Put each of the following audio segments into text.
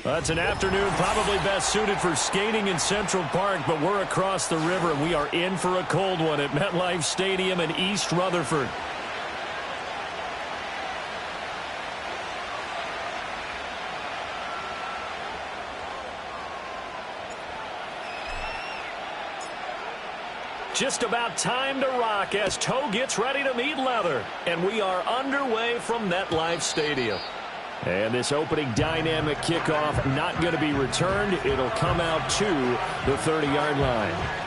That's an afternoon probably best suited for skating in Central Park, but we're across the river, and we are in for a cold one at MetLife Stadium in East Rutherford. Just about time to rock as toe gets ready to meet leather, and we are underway from MetLife Stadium. And this opening dynamic kickoff not going to be returned. It'll come out to the 30-yard line.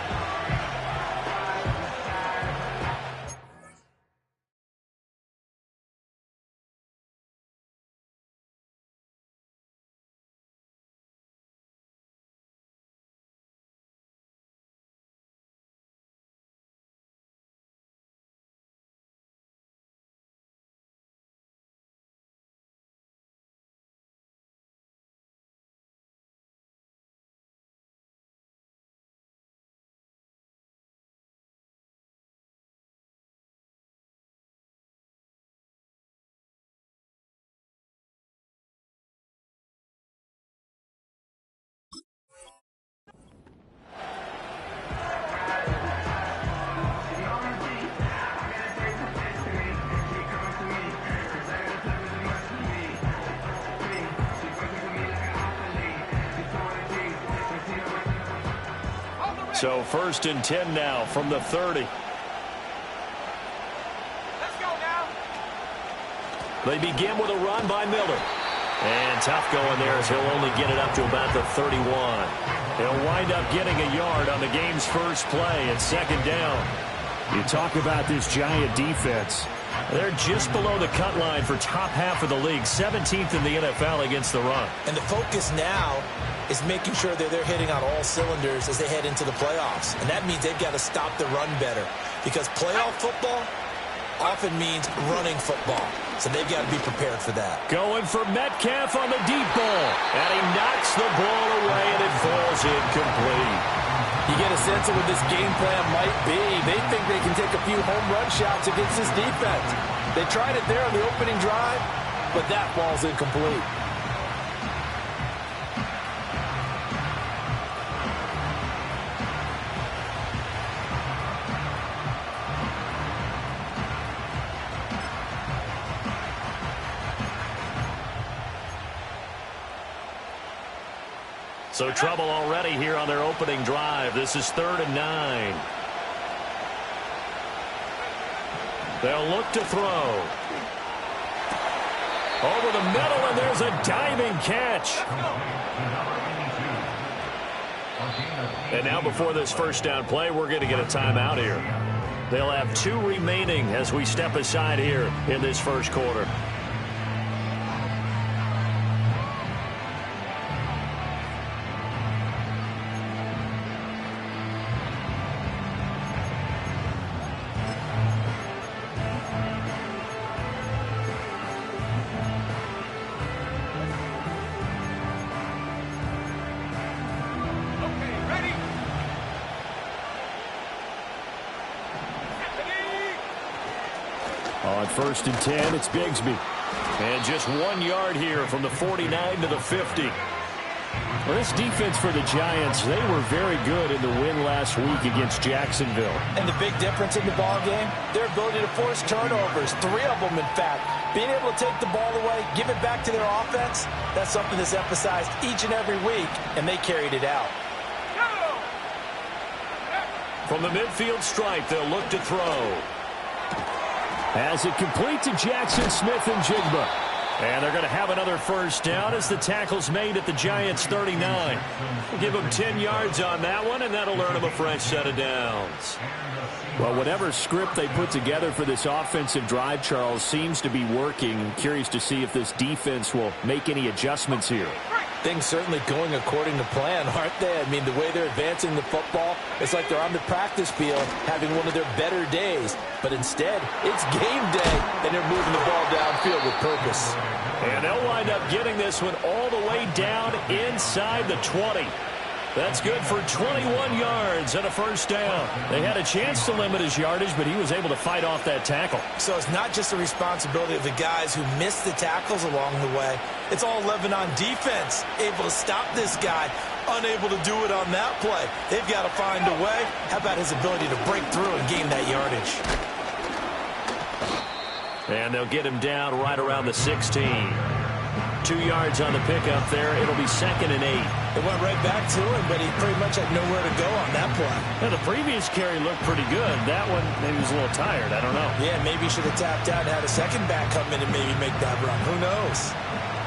So 1st and 10 now from the 30. Let's go now. They begin with a run by Miller. And tough going there as he'll only get it up to about the 31. He'll wind up getting a yard on the game's first play at 2nd down. You talk about this Giant defense. They're just below the cut line for top half of the league, 17th in the NFL against the run. And the focus now is making sure that they're hitting on all cylinders as they head into the playoffs. And that means they've got to stop the run better, because playoff football often means running football. So they've got to be prepared for that. Going for Metcalf on the deep ball. And he knocks the ball away, and it falls incomplete. You get a sense of what this game plan might be. They think they can take a few home run shots against this defense. They tried it there on the opening drive, but that ball's incomplete. So trouble already here on their opening drive. This is 3rd and 9. They'll look to throw. Over the middle, and there's a diving catch. And now before this first down play, we're going to get a timeout here. They'll have 2 remaining as we step aside here in this first quarter. On 1st and 10, it's Bigsby. And just 1 yard here from the 49 to the 50. Well, this defense for the Giants, they were very good in the win last week against Jacksonville. And the big difference in the ball game, their ability to force turnovers, 3 of them, in fact. Being able to take the ball away, give it back to their offense, that's something that's emphasized each and every week, and they carried it out. From the midfield stripe, they'll look to throw. As it complete to Jackson Smith and Jigba. And they're going to have another first down as the tackle's made at the Giants' 39. We'll give them 10 yards on that one, and that'll earn them a fresh set of downs. Well, whatever script they put together for this offensive drive, Charles, seems to be working. I'm curious to see if this defense will make any adjustments here. Things certainly going according to plan, aren't they? I mean, the way they're advancing the football, it's like they're on the practice field having one of their better days. But instead, it's game day, and they're moving the ball downfield with purpose. And they'll wind up getting this one all the way down inside the 20. That's good for 21 yards and a first down. They had a chance to limit his yardage, but he was able to fight off that tackle. So it's not just the responsibility of the guys who missed the tackles along the way. It's all Lebanon defense, able to stop this guy, unable to do it on that play. They've got to find a way. How about his ability to break through and gain that yardage? And they'll get him down right around the 16. 2 yards on the pickup there. It'll be 2nd and 8. It went right back to him, but he pretty much had nowhere to go on that play. Now, the previous carry looked pretty good. That one, maybe he was a little tired. I don't know. Yeah, maybe he should have tapped out and had a second back come in and maybe make that run. Who knows?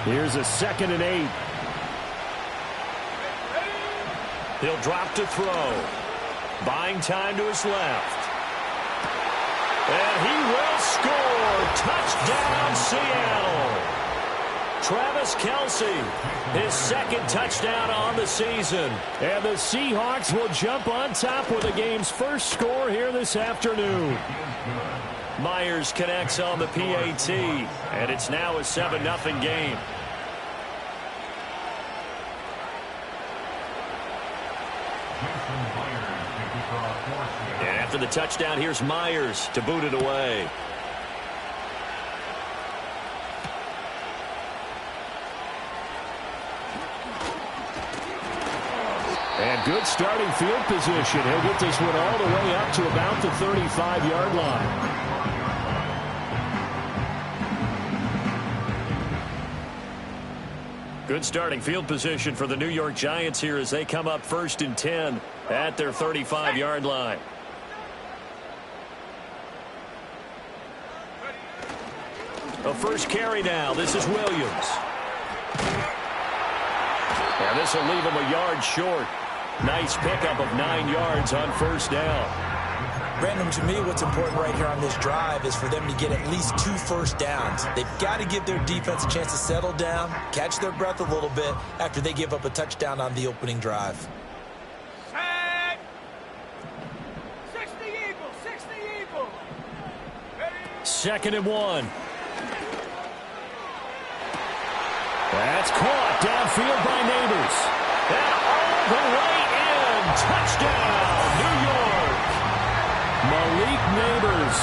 Here's a 2nd and 8. He'll drop to throw. Buying time to his left. And he will score. Touchdown, Seattle. Travis Kelce, his 2nd touchdown on the season. And the Seahawks will jump on top with the game's first score here this afternoon. Myers connects on the PAT, and it's now a 7-0 game. And after the touchdown, here's Myers to boot it away. And good starting field position. He'll get this one all the way up to about the 35-yard line. Good starting field position for the New York Giants here as they come up 1st and 10 at their 35-yard line. A first carry now. This is Williams. And this will leave him a yard short. Nice pickup of 9 yards on first down. Brandon, to me, what's important right here on this drive is for them to get at least 2 first downs. They've got to give their defense a chance to settle down, catch their breath a little bit after they give up a touchdown on the opening drive. Set. 60 Eagles, 60 Eagles. 2nd and 1. That's caught downfield by Neighbors. And all the way in. Touchdown, New York. Malik Neighbors,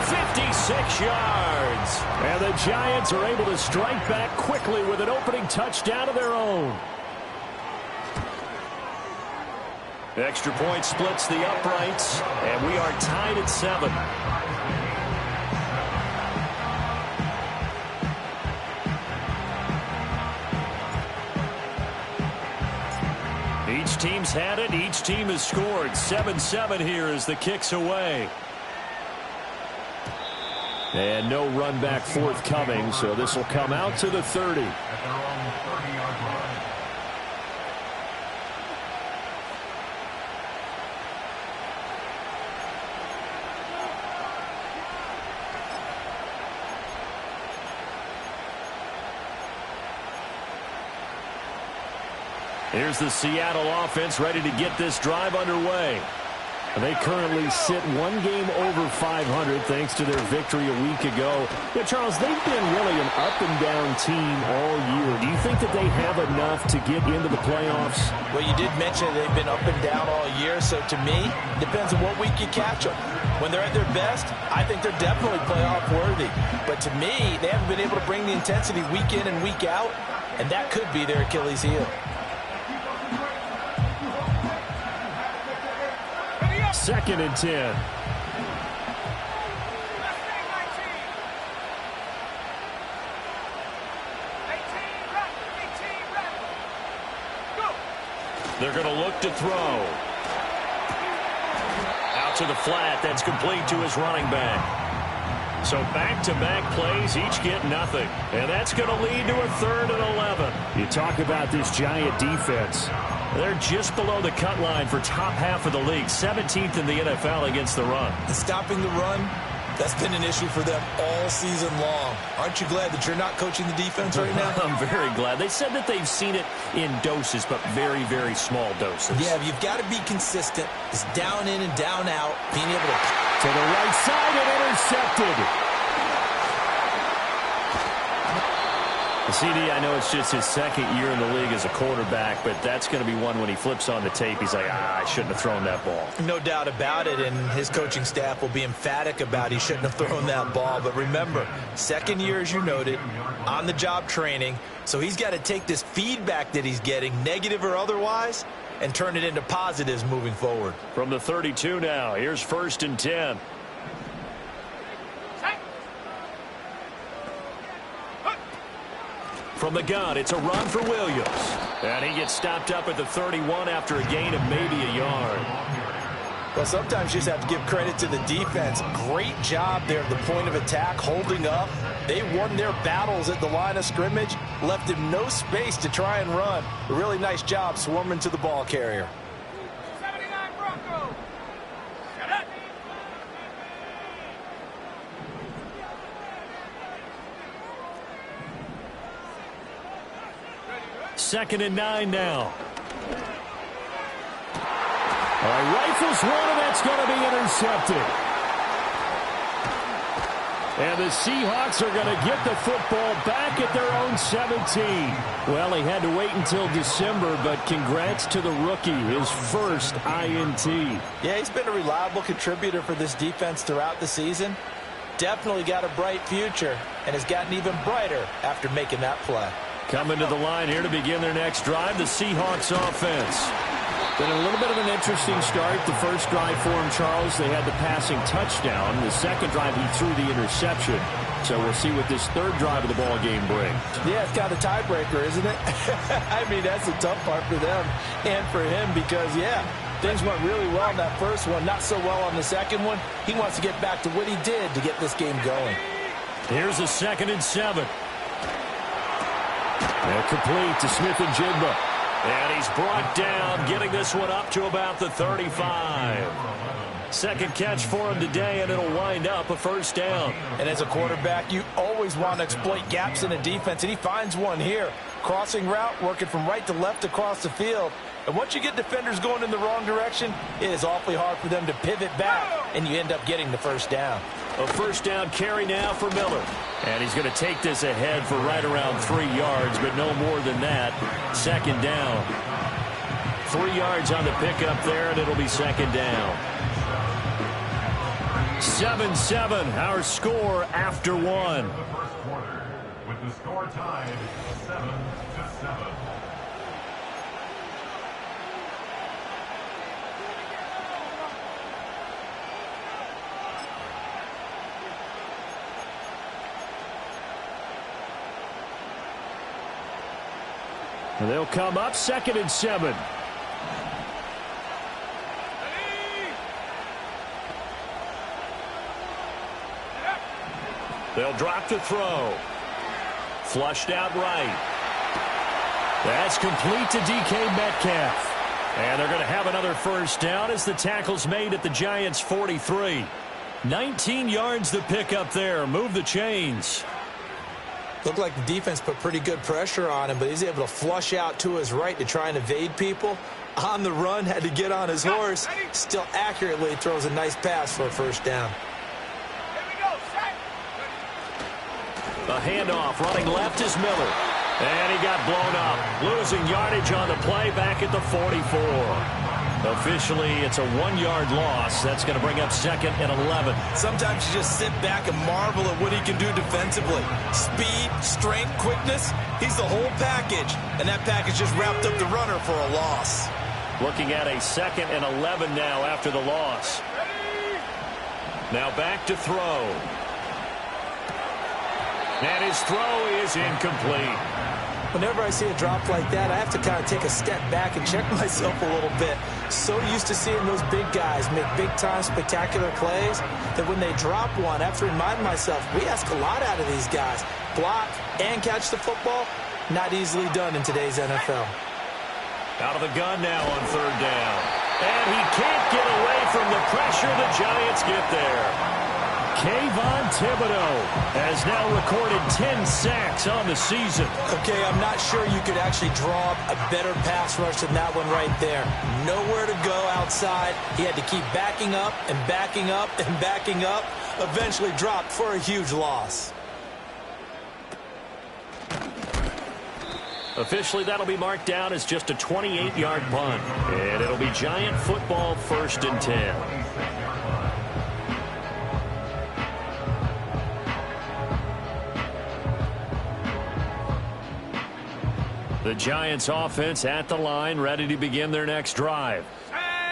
56 yards. And the Giants are able to strike back quickly with an opening touchdown of their own. Extra point splits the uprights, and we are tied at 7. Each team's had it. Each team has scored. 7-7 here as the kick's away. And no run back forthcoming, so this will come out to the 30. Here's the Seattle offense ready to get this drive underway. They currently sit 1 game over 500 thanks to their victory a week ago. Yeah, Charles, they've been really an up-and-down team all year. Do you think that they have enough to get into the playoffs? Well, you did mention they've been up and down all year, so to me, it depends on what week you catch them. When they're at their best, I think they're definitely playoff worthy. But to me, they haven't been able to bring the intensity week in and week out, and that could be their Achilles heel. 2nd and 10. They're going to look to throw. Out to the flat. That's complete to his running back. So back-to-back plays, each get nothing. And that's going to lead to a 3rd and 11. You talk about this Giant defense. They're just below the cut line for top half of the league. 17th in the NFL against the run. And stopping the run, that's been an issue for them all season long. Aren't you glad that you're not coaching the defense right now? I'm very glad. They said that they've seen it in doses, but very, very small doses. Yeah, you've got to be consistent. It's down in and down out. Being able to the right side and intercepted. The CD, I know it's just his second year in the league as a quarterback, but that's going to be one when he flips on the tape, he's like, I shouldn't have thrown that ball. No doubt about it, and his coaching staff will be emphatic about he shouldn't have thrown that ball. But remember, second year, as you noted, on-the-job training, so he's got to take this feedback that he's getting, negative or otherwise, and turn it into positives moving forward. From the 32 now, here's 1st and 10. From the gun, it's a run for Williams. And he gets stopped up at the 31 after a gain of maybe a yard. Well, sometimes you just have to give credit to the defense. Great job there at the point of attack, holding up. They won their battles at the line of scrimmage, left him no space to try and run. A really nice job swarming to the ball carrier. 79 Bronco. Shut up. Second and 9 now. All right, rifles one, and that's going to be intercepted. And the Seahawks are going to get the football back at their own 17. Well, he had to wait until December, but congrats to the rookie, his first INT. Yeah, he's been a reliable contributor for this defense throughout the season. Definitely got a bright future, and has gotten even brighter after making that play. Coming to the line here to begin their next drive, the Seahawks offense. Been a little bit of an interesting start. The first drive for him, Charles, they had the passing touchdown. The second drive, he threw the interception. So we'll see what this third drive of the ball game brings. Yeah, it's kind of a tiebreaker, isn't it? I mean, that's the tough part for them and for him because, yeah, things went really well in that first one, not so well on the second one. He wants to get back to what he did to get this game going. Here's a 2nd and 7. And complete to Smith and Jigba. And he's brought down, getting this one up to about the 35. Second catch for him today, and it'll wind up a first down. And as a quarterback, you always want to exploit gaps in a defense, and he finds one here. Crossing route, working from right to left across the field. And once you get defenders going in the wrong direction, it is awfully hard for them to pivot back, and you end up getting the first down. A first down carry now for Miller. And he's going to take this ahead for right around 3 yards, but no more than that. Second down. 3 yards on the pickup there, and it'll be second down. 7-7, our score after one. The first quarter, with the score tied 7-7. And they'll come up 2nd and 7. They'll drop to throw. Flushed out right. That's complete to DK Metcalf. And they're going to have another first down as the tackle's made at the Giants' 43. 19 yards the pick up there. Move the chains. Looked like the defense put pretty good pressure on him, but he's able to flush out to his right to try and evade people. On the run, had to get on his horse. Still accurately throws a nice pass for a first down. A handoff, running left is Miller. And he got blown up. Losing yardage on the play back at the 44. Officially, it's a 1-yard loss. That's going to bring up 2nd and 11. Sometimes you just sit back and marvel at what he can do defensively. Speed, strength, quickness, he's the whole package. And that package just wrapped up the runner for a loss. Looking at a 2nd and 11 now after the loss. Now back to throw. And his throw is incomplete. Whenever I see a drop like that, I have to kind of take a step back and check myself a little bit. So used to seeing those big guys make big-time spectacular plays that when they drop one, I have to remind myself, we ask a lot out of these guys. Block and catch the football, not easily done in today's NFL. Out of the gun now on 3rd down. And he can't get away from the pressure. The Giants get there. Kayvon Thibodeau has now recorded 10 sacks on the season. Okay, I'm not sure you could actually draw up a better pass rush than that one right there. Nowhere to go outside. He had to keep backing up and backing up and backing up. Eventually dropped for a huge loss. Officially, that'll be marked down as just a 28-yard punt. And it'll be Giant football 1st and 10. The Giants offense at the line, ready to begin their next drive.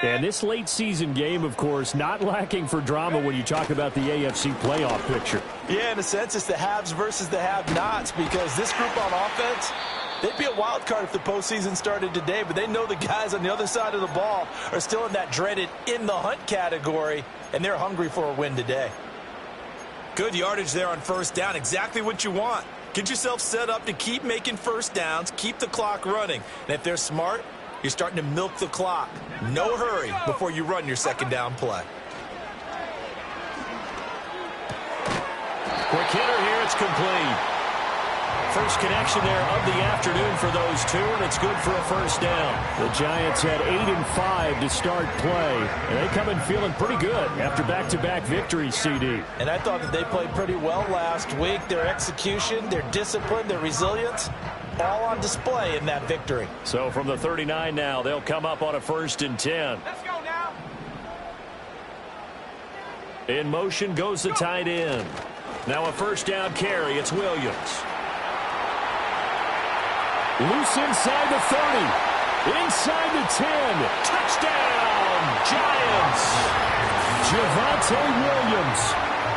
And this late season game, of course, not lacking for drama when you talk about the AFC playoff picture. Yeah, in a sense, it's the haves versus the have-nots, because this group on offense, they'd be a wild card if the postseason started today, but they know the guys on the other side of the ball are still in that dreaded in-the-hunt category, and they're hungry for a win today. Good yardage there on 1st down, exactly what you want. Get yourself set up to keep making 1st downs, keep the clock running. And if they're smart, you're starting to milk the clock. No hurry before you run your 2nd down play. Quick hitter here, it's complete. First connection there of the afternoon for those two, and it's good for a 1st down. The Giants had 8 and 5 to start play, and they come in feeling pretty good after back-to-back victories, CD. And I thought that they played pretty well last week. Their execution, their discipline, their resilience, all on display in that victory. So from the 39 now, they'll come up on a 1st and 10. Let's go now. In motion goes the tight end. Now a 1st down carry. It's Williams. Loose inside the 30. Inside the 10. Touchdown, Giants. Javonte Williams,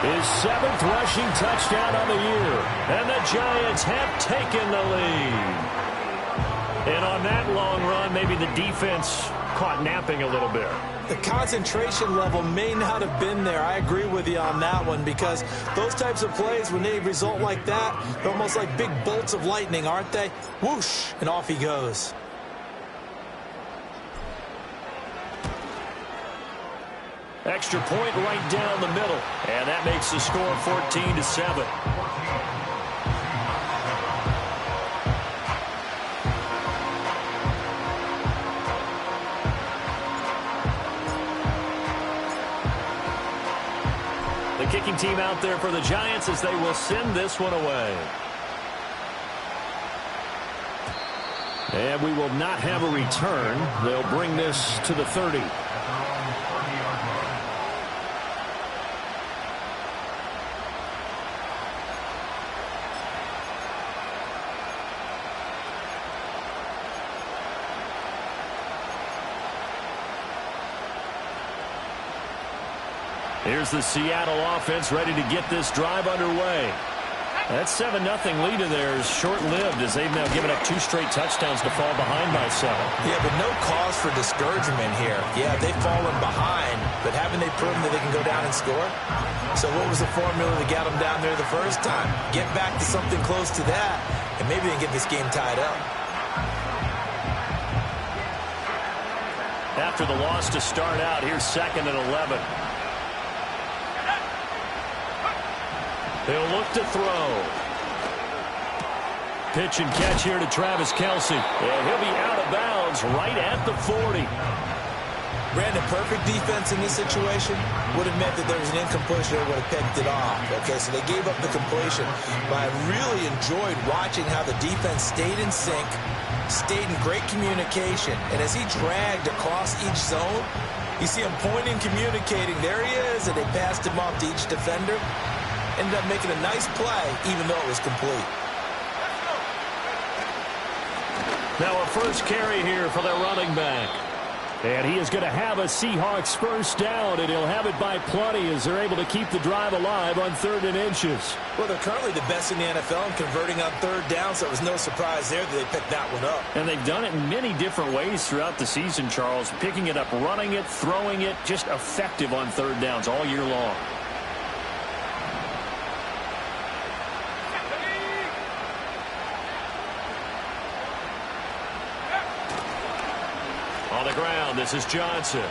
his 7th rushing touchdown on the year. And the Giants have taken the lead. And on that long run, maybe the defense caught napping a little bit. The concentration level may not have been there. I agree with you on that one, because those types of plays, when they result like that, they're almost like big bolts of lightning, aren't they? Whoosh, and off he goes. Extra point right down the middle. And that makes the score 14-7. The kicking team out there for the Giants as they will send this one away. And we will not have a return. They'll bring this to the 30. Here's the Seattle offense ready to get this drive underway. That 7-0 lead of theirs short-lived as they've now given up 2 straight touchdowns to fall behind by 7. Yeah, but no cause for discouragement here. Yeah, they've fallen behind, but haven't they proven that they can go down and score? So what was the formula that got them down there the first time? Get back to something close to that, and maybe they can get this game tied up. After the loss to start out, here's 2nd and 11. He'll look to throw. Pitch and catch here to Travis Kelce. And he'll be out of bounds right at the 40. Brandon, perfect defense in this situation would have meant that there was an incompletion that would have picked it off. Okay, so they gave up the completion. But I really enjoyed watching how the defense stayed in sync, stayed in great communication. And as he dragged across each zone, you see him pointing, communicating. There he is, and they passed him off to each defender. Ended up making a nice play, even though it was complete. Now a first carry here for their running back. And he is going to have a Seahawks 1st down, and he'll have it by plenty as they're able to keep the drive alive on 3rd and inches. Well, they're currently the best in the NFL in converting on 3rd down, so it was no surprise there that they picked that one up. And they've done it in many different ways throughout the season, Charles. Picking it up, running it, throwing it, just effective on 3rd downs all year long. On the ground, this is Johnson.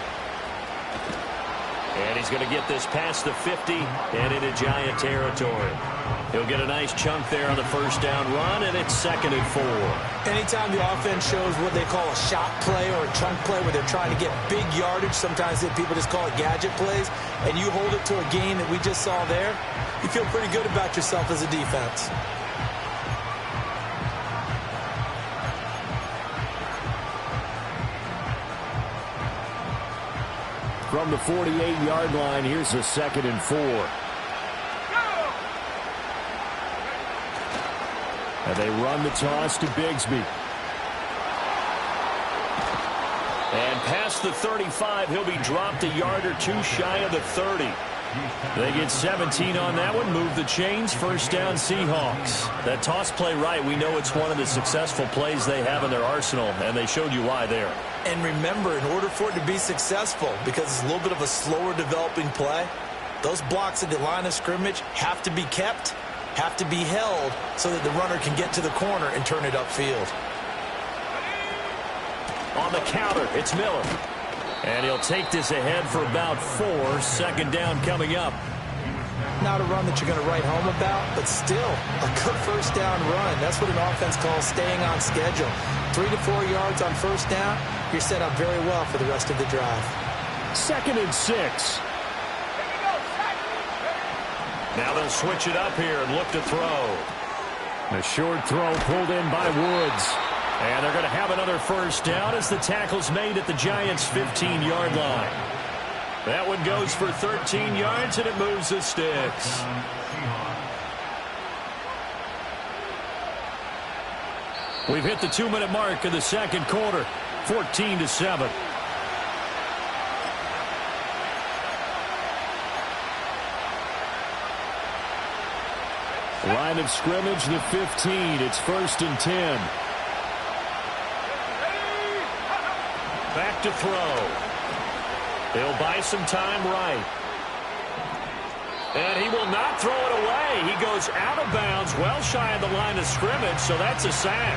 And he's going to get this past the 50 and into Giant territory. He'll get a nice chunk there on the 1st down run, and it's 2nd and 4. Anytime the offense shows what they call a shot play or a chunk play where they're trying to get big yardage, sometimes people just call it gadget plays, and you hold it to a gain that we just saw there, you feel pretty good about yourself as a defense. from the 48-yard line. Here's a 2nd and 4. And they run the toss to Bigsby. And past the 35, he'll be dropped a yard or two shy of the 30. They get 17 on that one, move the chains, first down Seahawks. That toss play right, we know it's one of the successful plays they have in their arsenal, and they showed you why there. And remember, in order for it to be successful, because it's a little bit of a slower developing play, those blocks at the line of scrimmage have to be kept, have to be held, so that the runner can get to the corner and turn it upfield. On the counter, it's Miller. And he'll take this ahead for about 4. 2nd down coming up. Not a run that you're going to write home about, but still a good first down run. That's what an offense calls staying on schedule. 3 to 4 yards on first down, you're set up very well for the rest of the drive. 2nd and 6. Now they'll switch it up here and look to throw. A short throw pulled in by Woods. And they're going to have another first down as the tackle's made at the Giants' 15-yard line. That one goes for 13 yards, and it moves the sticks. We've hit the 2-minute mark of the second quarter, 14-7. Line of scrimmage, the 15. It's 1st and 10. Back to throw. He'll buy some time right. And he will not throw it away. He goes out of bounds, well shy of the line of scrimmage, so that's a sack.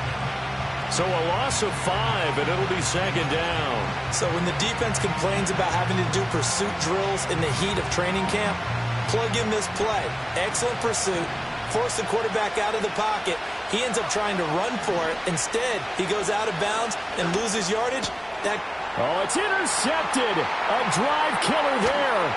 So a loss of 5, and it'll be 2nd down. So when the defense complains about having to do pursuit drills in the heat of training camp, plug in this play. Excellent pursuit. Force the quarterback out of the pocket. He ends up trying to run for it. Instead, he goes out of bounds and loses yardage. Oh, it's intercepted. A drive killer there.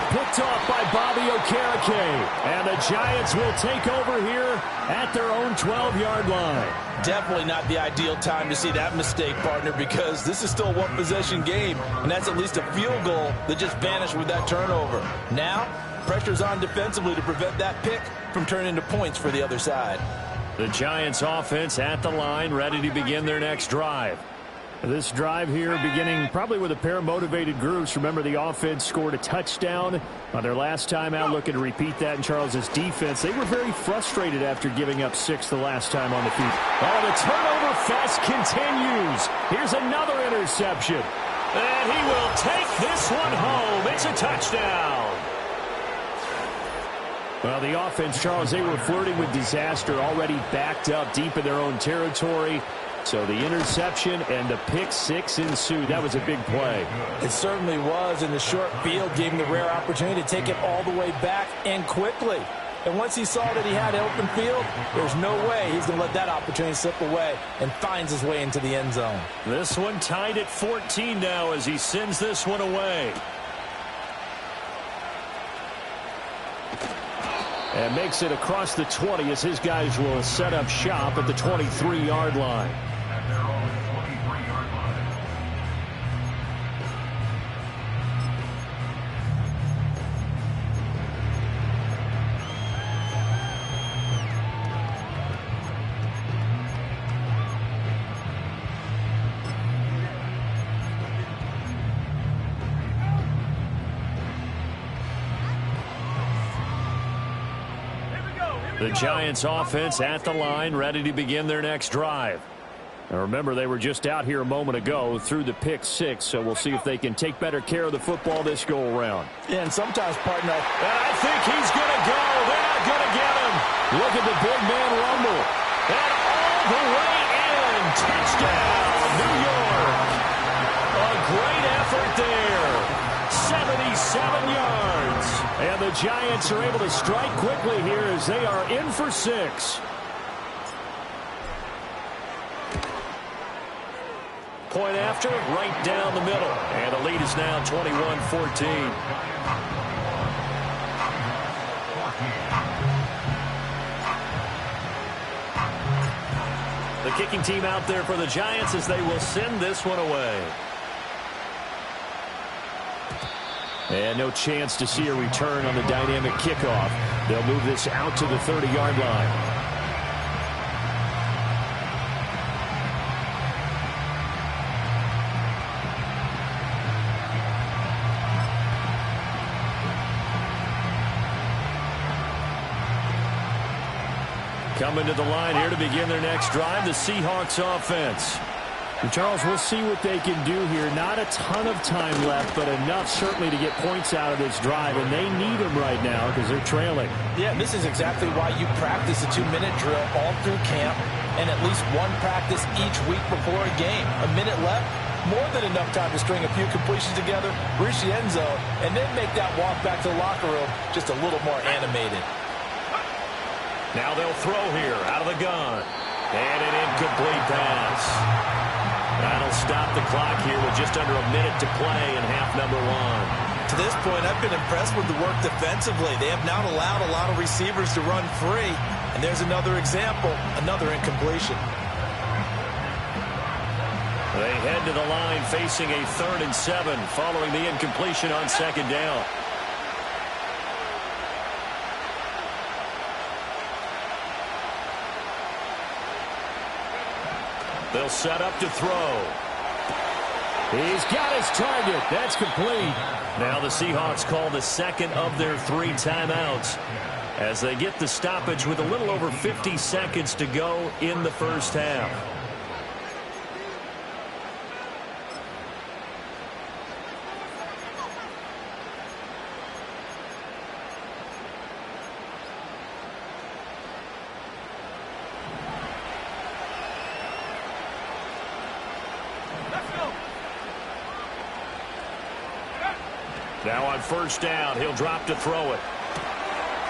Picked off by Bobby Okereke. And the Giants will take over here at their own 12-yard line. Definitely not the ideal time to see that mistake, partner, because this is still a one-possession game, and that's at least a field goal that just vanished with that turnover. Now, pressure's on defensively to prevent that pick from turning into points for the other side. The Giants offense at the line, ready to begin their next drive. This drive here beginning probably with a pair of motivated groups. Remember, the offense scored a touchdown on their last time out, looking to repeat that in Charles's defense. They were very frustrated after giving up 6 the last time on the field. Oh, the turnover fest continues. Here's another interception. And he will take this one home. It's a touchdown. Well, the offense, Charles, they were flirting with disaster, already backed up deep in their own territory. So the interception and the pick 6 ensued. That was a big play. It certainly was, and the short field gave him the rare opportunity to take it all the way back and quickly. And once he saw that he had open field, there's no way he's going to let that opportunity slip away, and finds his way into the end zone. This one tied at 14 now as he sends this one away. And makes it across the 20 as his guys will set up shop at the 23-yard line. At their own 23-yard line. The Giants offense at the line, ready to begin their next drive. Now remember, they were just out here a moment ago through the pick 6, so we'll see if they can take better care of the football this go-around. Yeah, and sometimes, partner, I think he's going to go. They're not going to get him. Look at the big man rumble. And all the way in. Touchdown, New York. A great effort there. 77 yards. And the Giants are able to strike quickly here as they are in for 6. Point after, right down the middle. And the lead is now 21-14. The kicking team out there for the Giants as they will send this one away. And no chance to see a return on the dynamic kickoff. They'll move this out to the 30-yard line. Coming to the line here to begin their next drive, the Seahawks offense. Charles, we'll see what they can do here. Not a ton of time left, but enough certainly to get points out of this drive, and they need them right now because they're trailing. Yeah, this is exactly why you practice a 2-minute drill all through camp and at least one practice each week before a game. A minute left, more than enough time to string a few completions together, reach the end zone, and then make that walk back to the locker room just a little more animated. Now they'll throw here out of the gun. And an incomplete pass. That'll stop the clock here with just under a minute to play in half number one. To this point, I've been impressed with the work defensively. They have not allowed a lot of receivers to run free. And there's another example, another incompletion. They head to the line facing a 3rd and 7 following the incompletion on 2nd down. They'll set up to throw. He's got his target. That's complete. Now the Seahawks call the second of their 3 timeouts as they get the stoppage with a little over 50 seconds to go in the first half. Now on 1st down, he'll drop to throw it.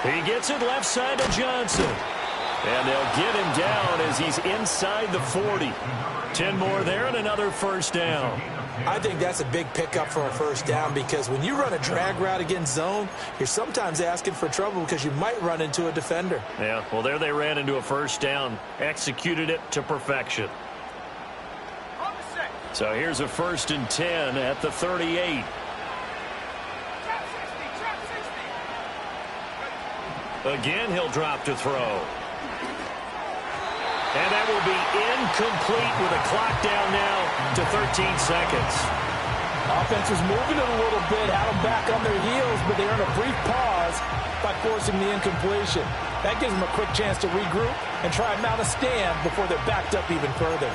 He gets it left side to Johnson. And they'll get him down as he's inside the 40. 10 more there and another 1st down. I think that's a big pickup for a 1st down because when you run a drag route against zone, you're sometimes asking for trouble because you might run into a defender. Yeah, well, there they ran into a 1st down. Executed it to perfection. So here's a 1st and 10 at the 38. Again, he'll drop to throw. And that will be incomplete with a clock down now to 13 seconds. Offense was moving it a little bit, had them back on their heels, but they earned a brief pause by forcing the incompletion. That gives them a quick chance to regroup and try and mount a stand before they're backed up even further.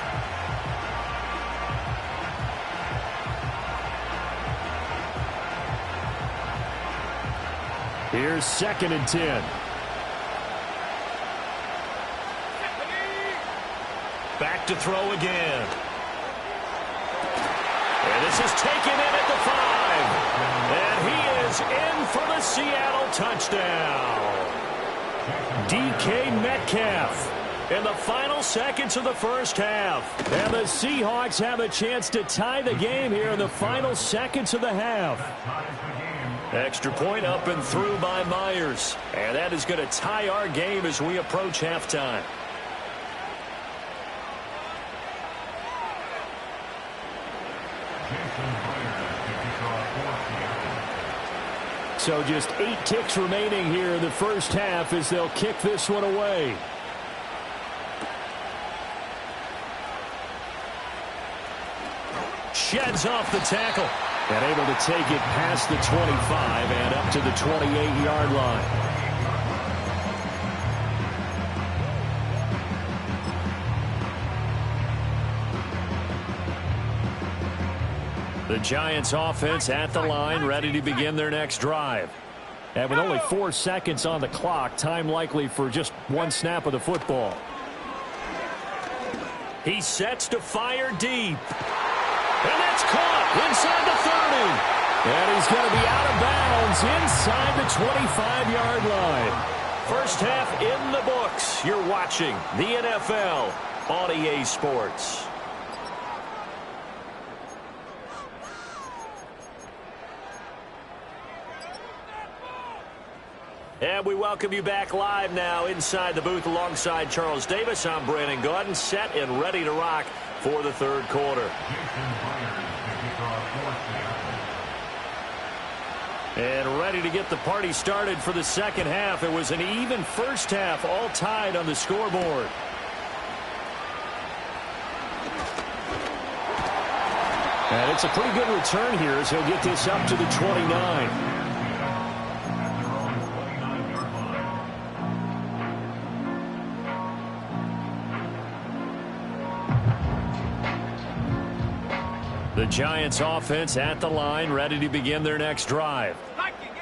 Here's 2nd and 10. Back to throw again. And this is taken in at the 5. And he is in for the Seattle touchdown. DK Metcalf in the final seconds of the first half. And the Seahawks have a chance to tie the game here in the final seconds of the half. Extra point up and through by Myers. And that is going to tie our game as we approach halftime. So just 8 ticks remaining here in the first half as they'll kick this one away. Sheds off the tackle. And able to take it past the 25 and up to the 28-yard line. The Giants offense at the line, ready to begin their next drive. And with only 4 seconds on the clock, time likely for just 1 snap of the football. He sets to fire deep. And that's caught inside the 30. And he's going to be out of bounds inside the 25-yard line. First half in the books. You're watching the NFL on EA Sports. And we welcome you back live now inside the booth alongside Charles Davis. I'm Brandon Gaudin, set and ready to rock for the 3rd quarter. And ready to get the party started for the second half. It was an even first half, all tied on the scoreboard. And it's a pretty good return here as he'll get this up to the 29. The Giants offense at the line, ready to begin their next drive.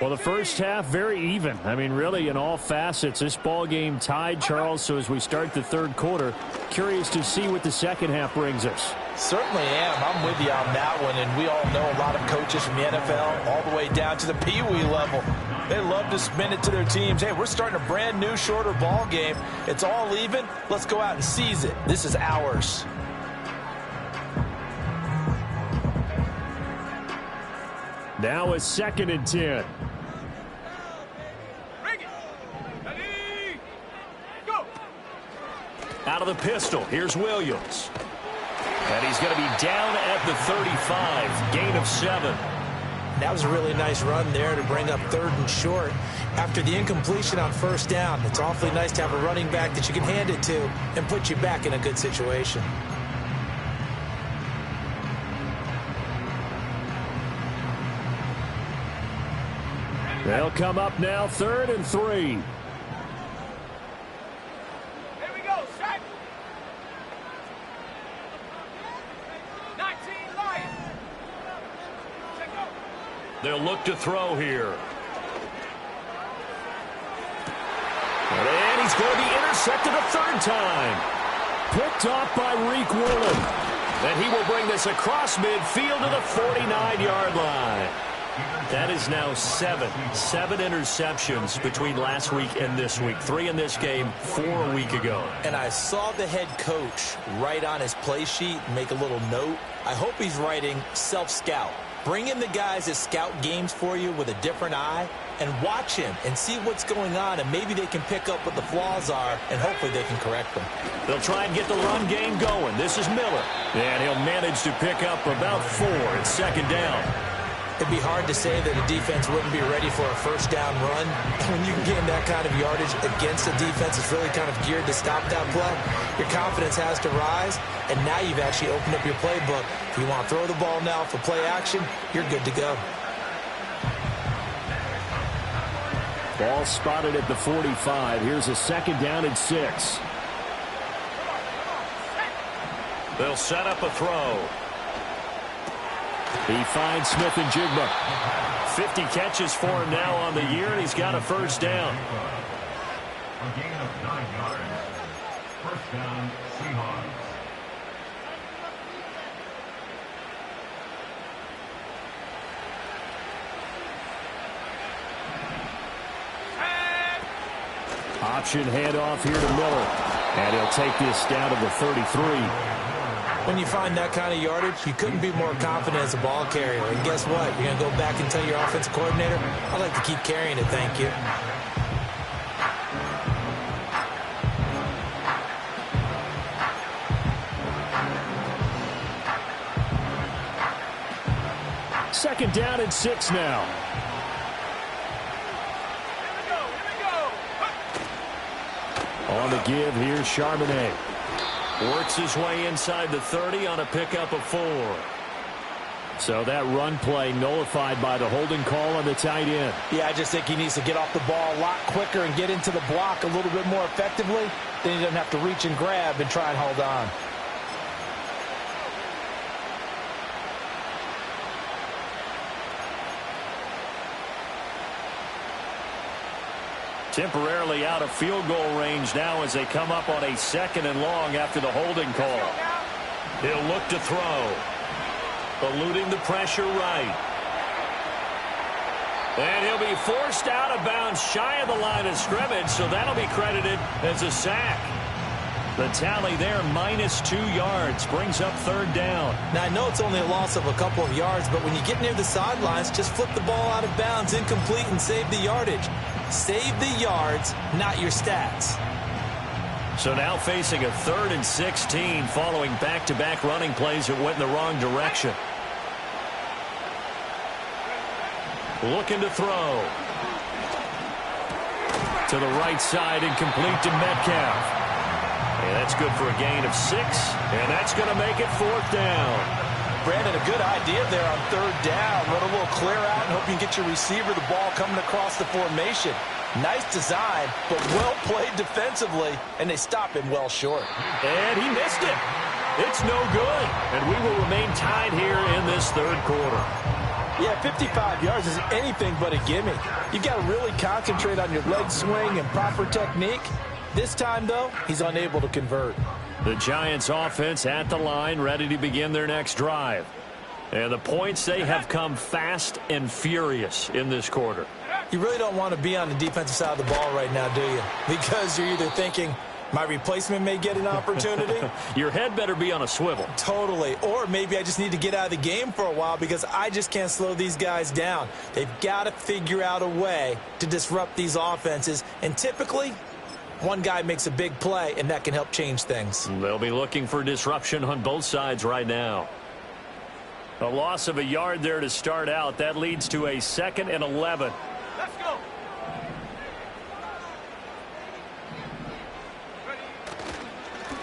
Well, the first half, very even. I mean, really, in all facets, this ball game tied, Charles. So as we start the third quarter, curious to see what the second half brings us. Certainly am. I'm with you on that one. And we all know a lot of coaches from the NFL all the way down to the Pee Wee level. They love to spin it to their teams. Hey, we're starting a brand new, shorter ball game. It's all even. Let's go out and seize it. This is ours. Now a 2nd and 10. Out of the pistol, here's Williams. And he's going to be down at the 35, gain of 7. That was a really nice run there to bring up 3rd and short. After the incompletion on 1st down, it's awfully nice to have a running back that you can hand it to and put you back in a good situation. They'll come up now, 3rd and 3. Here we go, set. 19 Lions. Check go. They'll look to throw here. And he's going to be intercepted a 3rd time. Picked off by Reek Woolen. And he will bring this across midfield to the 49-yard line. That is now 7 interceptions between last week and this week. 3 in this game, 4 a week ago. And I saw the head coach write on his play sheet, make a little note. I hope he's writing self-scout. Bring in the guys that scout games for you with a different eye and watch him and see what's going on, and maybe they can pick up what the flaws are, and hopefully they can correct them. They'll try and get the run game going. This is Miller. And he'll manage to pick up about 4 at 2nd down. It'd be hard to say that a defense wouldn't be ready for a 1st down run. When you can gain that kind of yardage against a defense that's really kind of geared to stop that play, your confidence has to rise, and now you've actually opened up your playbook. If you want to throw the ball now for play action, you're good to go. Ball spotted at the 45. Here's a 2nd down and 6. They'll set up a throw. He finds Smith and Jigba. 50 catches for him now on the year, and he's got a 1st down. A gain of 9 yards. 1st down, Seahawks. Option handoff here to Miller. And he'll take this down to the 33. When you find that kind of yardage, you couldn't be more confident as a ball carrier. And guess what? You're going to go back and tell your offensive coordinator, I'd like to keep carrying it, thank you. Second down and 6 now. On the give, here's Charbonnet. Works his way inside the 30 on a pickup of 4. So that run play nullified by the holding call on the tight end. Yeah, I just think he needs to get off the ball a lot quicker and get into the block a little bit more effectively. Then he doesn't have to reach and grab and try and hold on. Temporarily out of field goal range now as they come up on a 2nd and long after the holding call. He'll look to throw. Eluding the pressure right. And he'll be forced out of bounds shy of the line of scrimmage, so that'll be credited as a sack. The tally there, -2 yards, brings up 3rd down. Now, I know it's only a loss of a couple of yards, but when you get near the sidelines, just flip the ball out of bounds, incomplete, and save the yardage. Save the yards, not your stats. So now facing a 3rd and 16 following back-to-back running plays that went in the wrong direction. Looking to throw. To the right side and complete to Metcalf. And that's good for a gain of 6. And that's going to make it 4th down. Brandon, a good idea there on 3rd down. Run a little clear out and hope you can get your receiver the ball coming across the formation. Nice design, but well played defensively, and they stop him well short. And he missed it. It's no good. And we will remain tied here in this 3rd quarter. Yeah, 55 yards is anything but a gimme. You've got to really concentrate on your leg swing and proper technique. This time, though, he's unable to convert. The Giants offense at the line, ready to begin their next drive. And the points, they have come fast and furious in this quarter. You really don't want to be on the defensive side of the ball right now, do you? Because you're either thinking, my replacement may get an opportunity. Your head better be on a swivel. Totally. Or maybe I just need to get out of the game for a while because I just can't slow these guys down. They've got to figure out a way to disrupt these offenses. And typically, one guy makes a big play, and that can help change things. They'll be looking for disruption on both sides right now. A loss of a yard there to start out. That leads to a 2nd and 11. Let's go.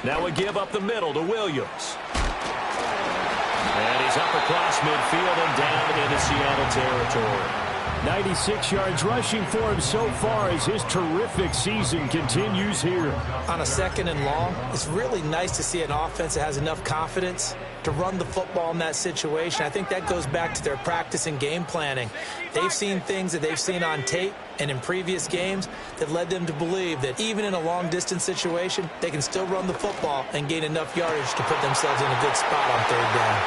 Now a give up the middle to Williams. And he's up across midfield and down into Seattle territory. 96 yards rushing for him so far as his terrific season continues here. On a 2nd and long, it's really nice to see an offense that has enough confidence to run the football in that situation. I think that goes back to their practice and game planning. They've seen things that they've seen on tape and in previous games that led them to believe that even in a long-distance situation, they can still run the football and gain enough yardage to put themselves in a good spot on 3rd down.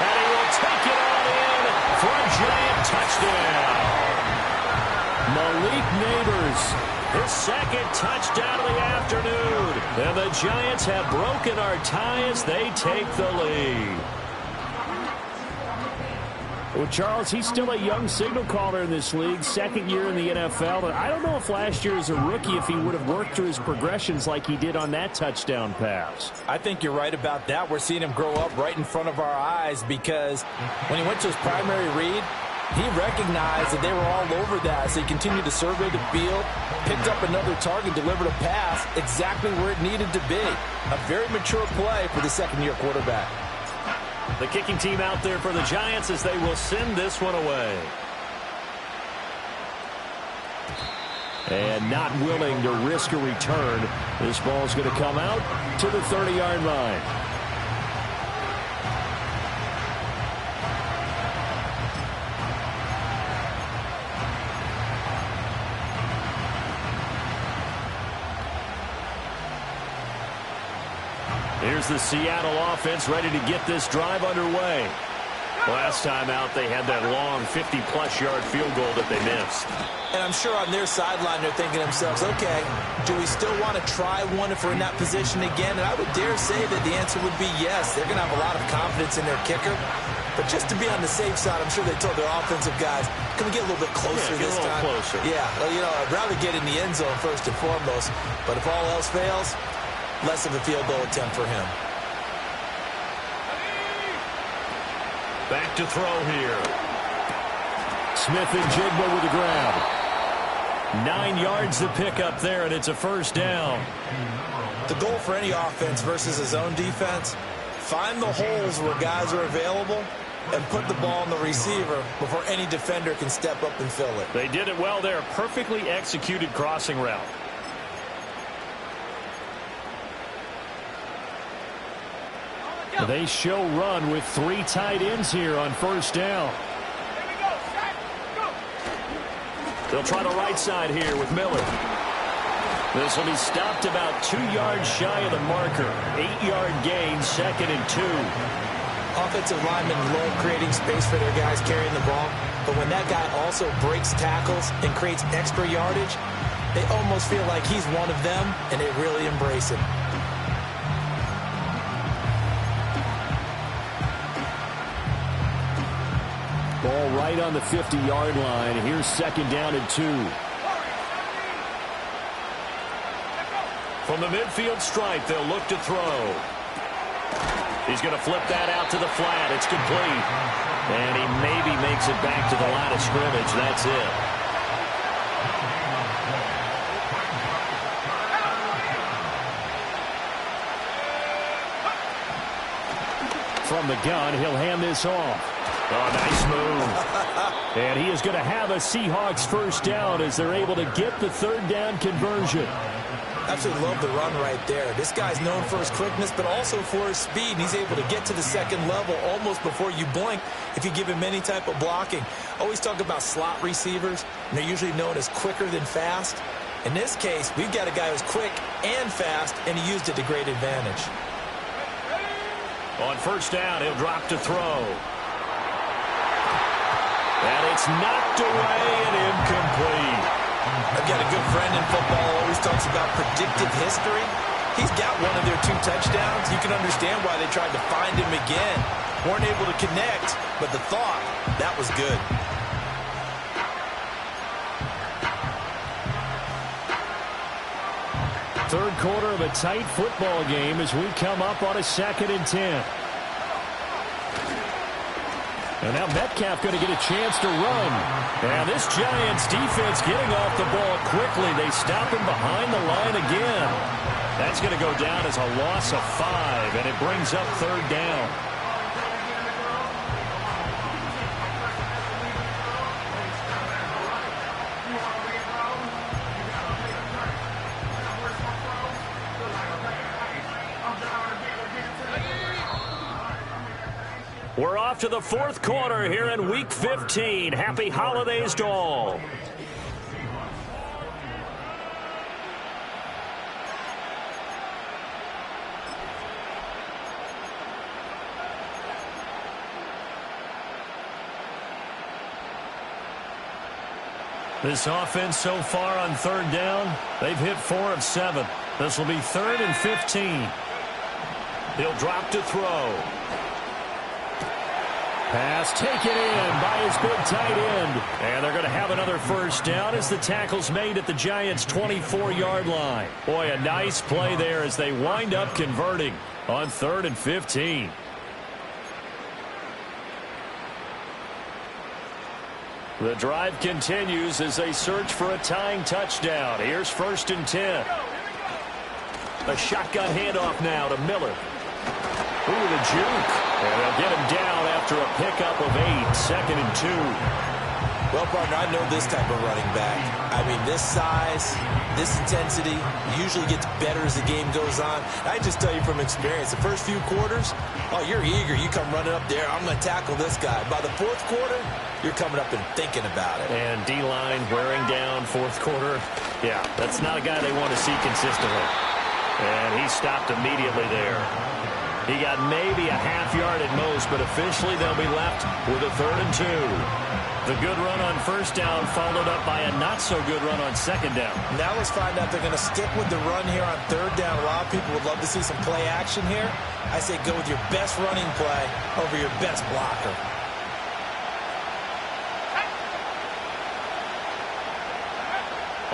And he will take it all in for a giant touchdown. Malik Neighbors, his 2nd touchdown of the afternoon. And the Giants have broken our tie as they take the lead. Well, Charles, he's still a young signal caller in this league, 2nd year in the NFL. And I don't know if last year as a rookie if he would have worked through his progressions like he did on that touchdown pass. I think you're right about that. We're seeing him grow up right in front of our eyes because when he went to his primary read, he recognized that they were all over that, so he continued to survey the field, picked up another target, delivered a pass exactly where it needed to be. A very mature play for the 2nd-year quarterback. The kicking team out there for the Giants as they will send this one away. And not willing to risk a return, this ball's going to come out to the 30-yard line. Here's the Seattle offense ready to get this drive underway. Last time out, they had that long 50-plus yard field goal that they missed. And I'm sure on their sideline they're thinking to themselves, okay, do we still want to try one if we're in that position again? And I would dare say that the answer would be yes. They're going to have a lot of confidence in their kicker. But just to be on the safe side, I'm sure they told their offensive guys, can we get a little bit closer this time? Closer. Yeah, well, you know, I'd rather get in the end zone first and foremost. But if all else fails, less of a field goal attempt for him. Back to throw here. Smith and Jigba with the grab. 9 yards to pick up there, and it's a 1st down. The goal for any offense versus his own defense, find the holes where guys are available and put the ball on the receiver before any defender can step up and fill it. They did it well there. Perfectly executed crossing route. They show run with 3 tight ends here on 1st down. Here we go. Set. Go. They'll try the right side here with Miller. This will be stopped about 2 yards shy of the marker. 8-yard gain, 2nd and 2. Offensive linemen love creating space for their guys carrying the ball, but when that guy also breaks tackles and creates extra yardage, they almost feel like he's one of them, and they really embrace him. Ball right on the 50-yard line. Here's 2nd down and 2. From the midfield stripe, they'll look to throw. He's going to flip that out to the flat. It's complete. And he maybe makes it back to the line of scrimmage. That's it. From the gun, he'll hand this off. Oh, nice move. And he is going to have a Seahawks first down as they're able to get the third down conversion. Absolutely love the run right there. This guy's known for his quickness, but also for his speed. He's able to get to the second level almost before you blink if you give him any type of blocking. Always talk about slot receivers, and they're usually known as quicker than fast. In this case, we've got a guy who's quick and fast, and he used it to great advantage. On first down, he'll drop to throw. And it's knocked away and incomplete. I've got a good friend in football who always talks about predictive history. He's got one of their 2 touchdowns. You can understand why they tried to find him again. Weren't able to connect, but the thought, that was good. Third quarter of a tight football game as we come up on a 2nd and 10. And now Metcalf going to get a chance to run. And this Giants defense getting off the ball quickly. They stop him behind the line again. That's going to go down as a loss of 5, and it brings up third down. We're off to the 4th quarter here in Week 15. Happy holidays to all. This offense so far on third down, they've hit 4 of 7. This will be 3rd and 15. He'll drop to throw. Pass taken in by his big tight end. And they're going to have another first down as the tackle's made at the Giants' 24-yard line. Boy, a nice play there as they wind up converting on 3rd and 15. The drive continues as they search for a tying touchdown. Here's 1st and 10. A shotgun handoff now to Miller. Ooh, the juke. And they'll get him down after a pickup of 8, 2nd and 2. Well, partner, I know this type of running back. I mean, this size, this intensity usually gets better as the game goes on. I just tell you from experience, the first few quarters, oh, you're eager. You come running up there, I'm going to tackle this guy. By the 4th quarter, you're coming up and thinking about it. And D-line wearing down 4th quarter. Yeah, that's not a guy they want to see consistently. And he stopped immediately there. He got maybe a half yard at most, but officially they'll be left with a 3rd and 2. The good run on first down followed up by a not-so-good run on 2nd down. Now let's find out they're going to stick with the run here on 3rd down. A lot of people would love to see some play action here. I say go with your best running play over your best blocker.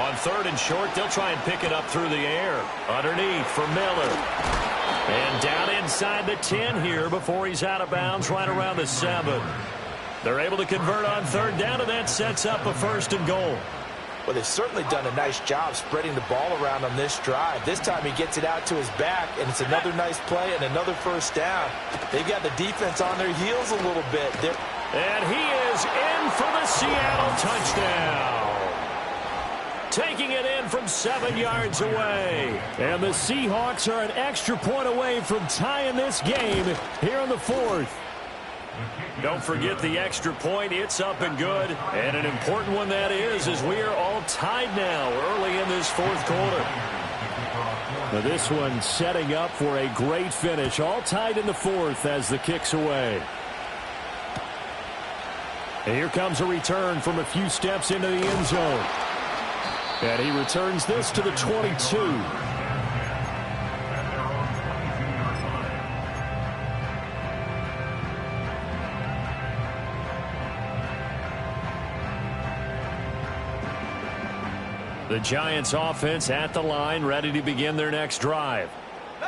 On 3rd and short, they'll try and pick it up through the air. Underneath for Miller. And down inside the 10 here before he's out of bounds right around the 7. They're able to convert on 3rd down, and that sets up a 1st and goal. Well, they've certainly done a nice job spreading the ball around on this drive. This time he gets it out to his back, and it's another nice play and another first down. They've got the defense on their heels a little bit. And he is in for the Seattle touchdown. Taking it in from 7 yards away. And the Seahawks are an extra point away from tying this game here in the 4th. Don't forget the extra point. It's up and good. And an important one that is, as we are all tied now early in this 4th quarter. Now this one setting up for a great finish. All tied in the 4th as the kick's away. And here comes a return from a few steps into the end zone. And he returns this to the 22. The Giants offense at the line, ready to begin their next drive.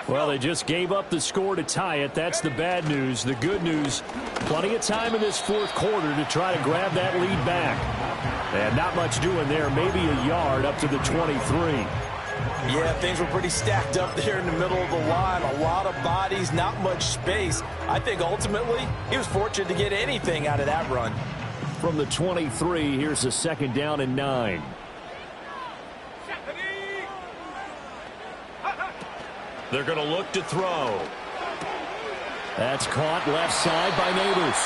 Well, they just gave up the score to tie it. That's the bad news. The good news, plenty of time in this fourth quarter to try to grab that lead back. And not much doing there. Maybe a yard up to the 23. Yeah, things were pretty stacked up there in the middle of the line. A lot of bodies, not much space. I think ultimately he was fortunate to get anything out of that run. From the 23, here's a second down and 9. They're going to look to throw. That's caught left side by Neighbors.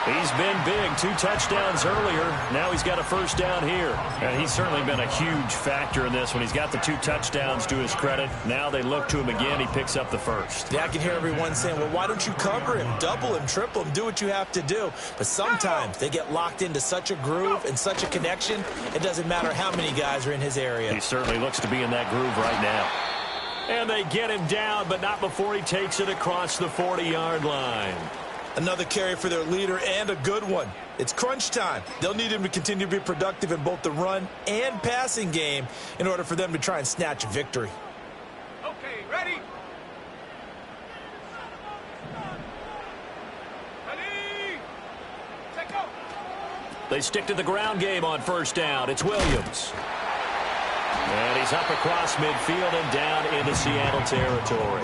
He's been big. 2 touchdowns earlier. Now he's got a first down here. And he's certainly been a huge factor in this when he's got the 2 touchdowns to his credit. Now they look to him again. He picks up the first. Yeah, I can hear everyone saying, well, why don't you cover him, double him, triple him, do what you have to do. But sometimes they get locked into such a groove and such a connection, it doesn't matter how many guys are in his area. He certainly looks to be in that groove right now. And they get him down, but not before he takes it across the 40-yard line. Another carry for their leader, and a good one. It's crunch time. They'll need him to continue to be productive in both the run and passing game in order for them to try and snatch a victory. Okay, ready? Ready? Take go. They stick to the ground game on first down. It's Williams. And he's up across midfield and down into Seattle territory.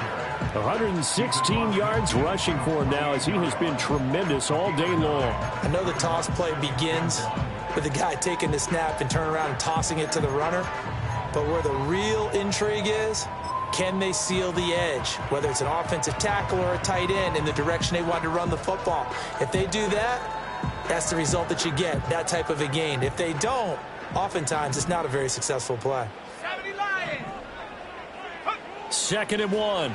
116 yards rushing for him now as he has been tremendous all day long. I know the toss play begins with the guy taking the snap and turning around and tossing it to the runner. But where the real intrigue is, can they seal the edge, whether it's an offensive tackle or a tight end, in the direction they want to run the football? If they do that, that's the result that you get, that type of a gain. If they don't, oftentimes it's not a very successful play. 70 Lions. 2nd and 1.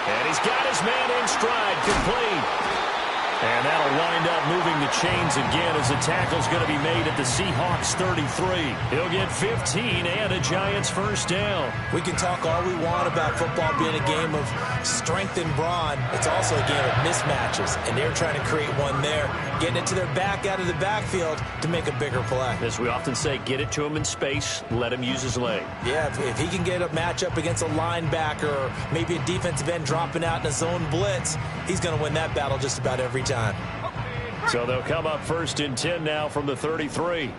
And he's got his man in stride, complete. And that'll wind up moving the chains again as the tackle's going to be made at the Seahawks 33. He'll get 15 and a Giants first down. We can talk all we want about football being a game of strength and brawn. It's also a game of mismatches, and they're trying to create one there, getting it to their back out of the backfield to make a bigger play. As we often say, get it to him in space, let him use his leg. Yeah, if he can get a matchup against a linebacker or maybe a defensive end dropping out in a zone blitz, he's going to win that battle just about every time. So they'll come up 1st and 10 now from the 33. Here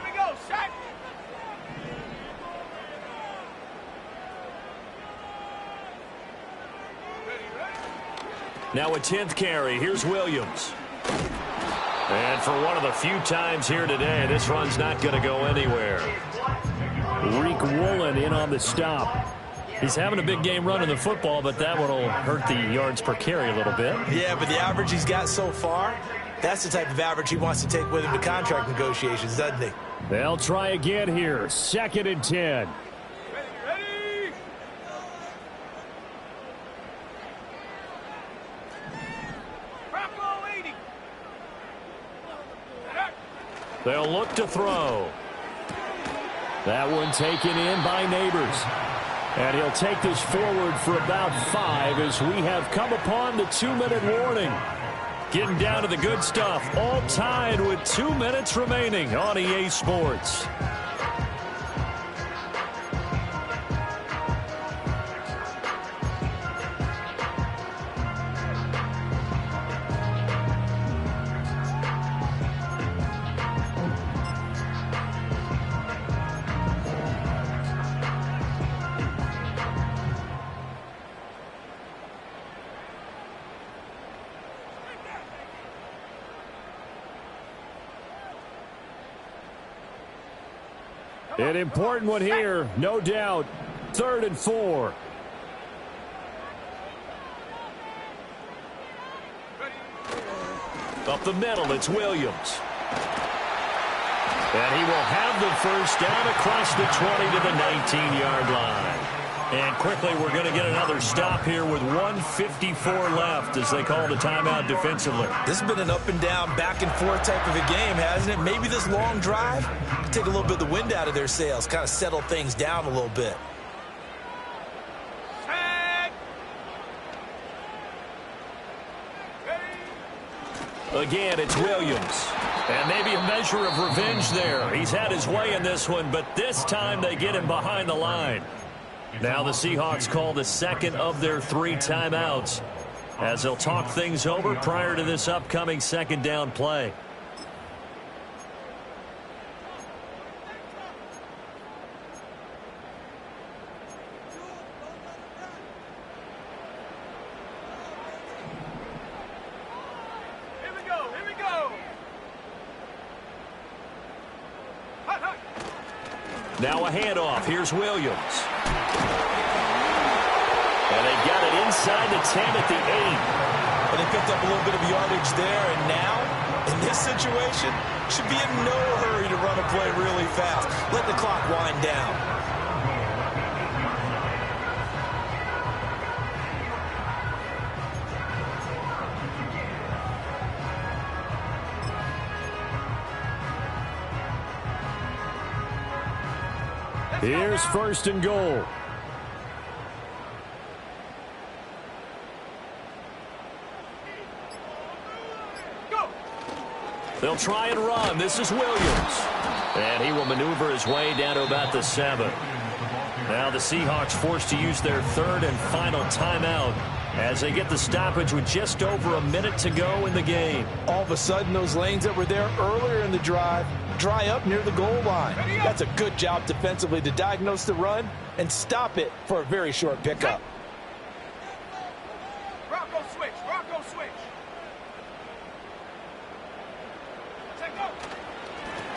we go, set. Now a 10th carry. Here's Williams. And for one of the few times here today, this run's not going to go anywhere. Reek Woolen in on the stop. He's having a big game running the football, but that one will hurt the yards per carry a little bit. Yeah, but the average he's got so far, that's the type of average he wants to take with him to contract negotiations, doesn't he? They'll try again here. 2nd and 10. Ready? Bravo 80. They'll look to throw. That one taken in by Neighbors. And he'll take this forward for about 5 as we have come upon the 2-minute warning. Getting down to the good stuff. All tied with 2 minutes remaining on EA Sports. An important one here, no doubt. 3rd and 4. Up the middle, it's Williams. And he will have the first down across the 20 to the 19-yard line. And quickly, we're going to get another stop here with 1:54 left as they call the timeout defensively. This has been an up and down, back and forth type of a game, hasn't it? Maybe this long drive can take a little bit of the wind out of their sails, kind of settle things down a little bit. Again, it's Williams. And maybe a measure of revenge there. He's had his way in this one, but this time they get him behind the line. Now the Seahawks call the second of their 3 timeouts as they'll talk things over prior to this upcoming second down play. Now a handoff. Here's Williams. And they got it inside the 10 at the 8. And they picked up a little bit of yardage there. And now, in this situation, should be in no hurry to run a play really fast. Let the clock wind down. Here's first and goal. Go. They'll try and run. This is Williams. And he will maneuver his way down to about the 7. Now the Seahawks forced to use their 3rd and final timeout as they get the stoppage with just over a minute to go in the game. All of a sudden, those lanes that were there earlier in the drive dry up near the goal line. That's a good job defensively to diagnose the run and stop it for a very short pickup. Rocco switch. Rocco switch. Take go.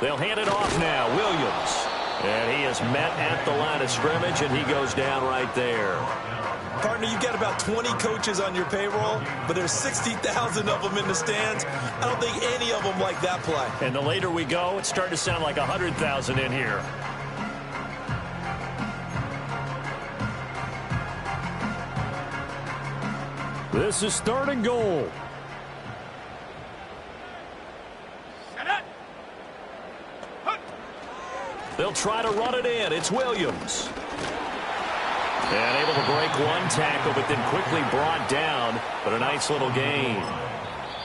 They'll hand it off now. Williams. And he is met at the line of scrimmage, and he goes down right there. Partner, you got about 20 coaches on your payroll, but there's 60,000 of them in the stands. I don't think any of them like that play. And the later we go, it's starting to sound like 100,000 in here. This is 3rd and goal. Set it. Hunt. They'll try to run it in. It's Williams. And able to break one tackle, but then quickly brought down. But a nice little gain.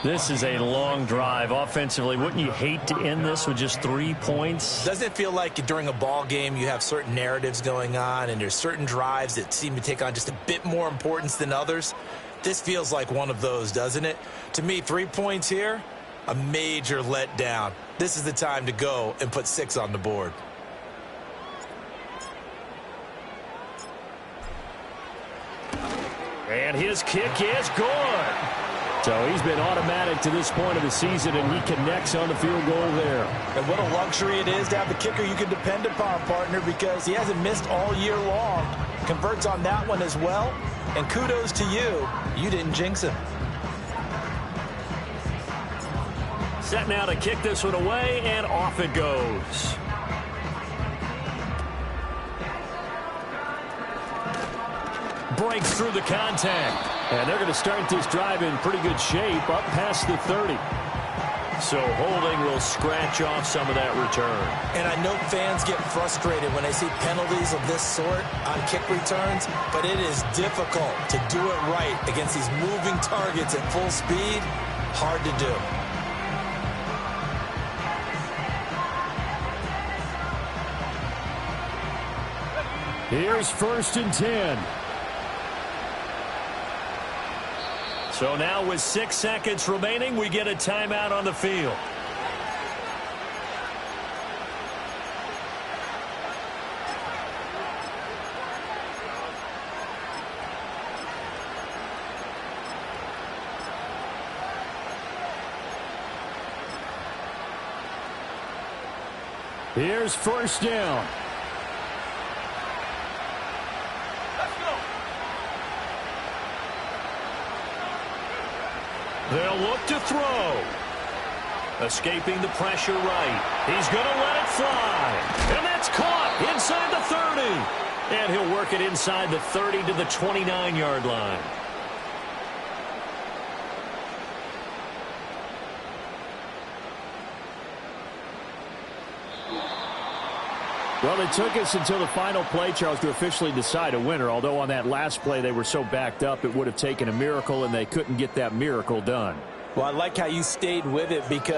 This is a long drive offensively. Wouldn't you hate to end this with just 3 points? Doesn't it feel like during a ball game you have certain narratives going on and there's certain drives that seem to take on just a bit more importance than others? This feels like one of those, doesn't it? To me, 3 points here, a major letdown. This is the time to go and put 6 on the board. And his kick is good. So he's been automatic to this point of the season, and he connects on the field goal there. And what a luxury it is to have the kicker you can depend upon, partner, because he hasn't missed all year long. Converts on that one as well. And kudos to you. You didn't jinx him. Set now to kick this one away, and off it goes. Breaks through the contact. And they're going to start this drive in pretty good shape, up past the 30. So holding will scratch off some of that return. And I know fans get frustrated when they see penalties of this sort on kick returns, but it is difficult to do it right against these moving targets at full speed. Hard to do. Here's 1st and 10. So now with 6 seconds remaining, we get a timeout on the field. Here's 1st down. They'll look to throw. Escaping the pressure right. He's going to let it fly. And that's caught inside the 30. And he'll work it inside the 30 to the 29-yard line. Well, it took us until the final play, Charles, to officially decide a winner. Although on that last play they were so backed up it would have taken a miracle, and they couldn't get that miracle done. Well, I like how you stayed with it because